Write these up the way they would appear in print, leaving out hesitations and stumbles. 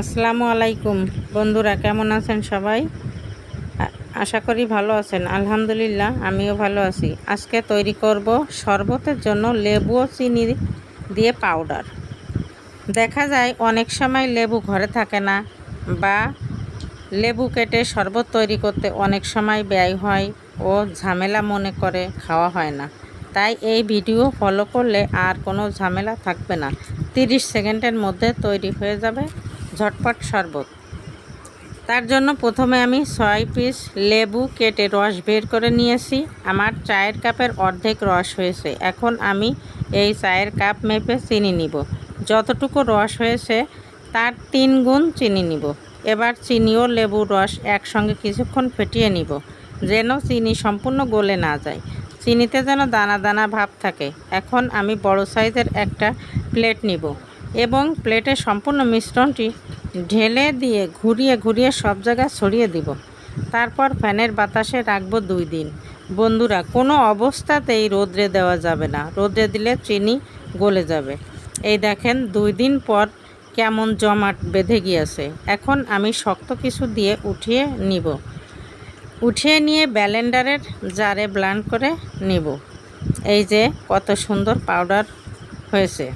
আসসালামু আলাইকুম বন্ধুরা, কেমন আছেন সবাই? আশা করি ভালো আছেন। আলহামদুলিল্লাহ, আমিও ভালো আছি। আজকে তৈরি করব শরবতের জন্য লেবু ও চিনি দিয়ে পাউডার। দেখা যায় অনেক সময় লেবু ঘরে থাকে না, বা লেবু কেটে শরবত তৈরি করতে অনেক সময় ব্যয় হয় ও ঝামেলা মনে করে খাওয়া হয় না। তাই এই ভিডিও ফলো করলে আর কোনো ঝামেলা থাকবে না। 30 সেকেন্ডের মধ্যে তৈরি হয়ে যাবে ঝটপট শরবত। তার জন্য প্রথমে আমি 6 পিস লেবু কেটে রস বের করে নিয়েছি। আমার চায়ের কাপের অর্ধেক রস হয়েছে। এখন আমি এই চায়ের কাপ মেপে চিনি নিব। যতটুকু রস হয়েছে তার 3 গুণ চিনি নিব। এবার চিনি ও লেবুর রস একসঙ্গে কিছুক্ষণ ফেটিয়ে নিব, যেন চিনি সম্পূর্ণ গলে না যায়। চিনিতে যেন দানা দানা ভাব থাকে। এখন আমি বড় সাইজের একটা প্লেট নিব এবং প্লেটে সম্পূর্ণ মিশ্রণটি ঢেলে দিয়ে ঘুরিয়ে ঘুরিয়ে সব জায়গায় ছড়িয়ে দিব। তারপর ফ্যানের বাতাসে রাখবো 2 দিন। বন্ধুরা, কোনো অবস্থাতেই রোদ্রে দেওয়া যাবে না। রোদ্রে দিলে চিনি গলে যাবে। এই দেখেন 2 দিন পর কেমন জমাট বেঁধে গিয়েছে। এখন আমি শক্ত কিছু দিয়ে উঠিয়ে নিব। উঠিয়ে নিয়ে ব্লেন্ডারের জারে ব্লেন্ড করে নিব। এই যে কত সুন্দর পাউডার হয়েছে।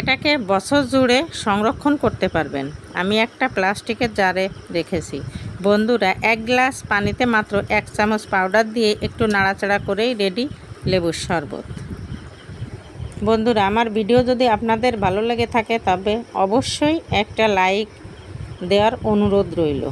এটাকে বছর জুড়ে সংরক্ষণ করতে পারবেন। আমি একটা প্লাস্টিকের জারে রেখেছি। বন্ধুরা, 1 গ্লাস পানিতে মাত্র 1 চামচ পাউডার দিয়ে একটু নাড়াচাড়া করেই রেডি লেবুর শরবত। বন্ধুরা, আমার ভিডিও যদি আপনাদের ভালো লেগে থাকে তবে অবশ্যই একটা লাইক দেওয়ার অনুরোধ রইল।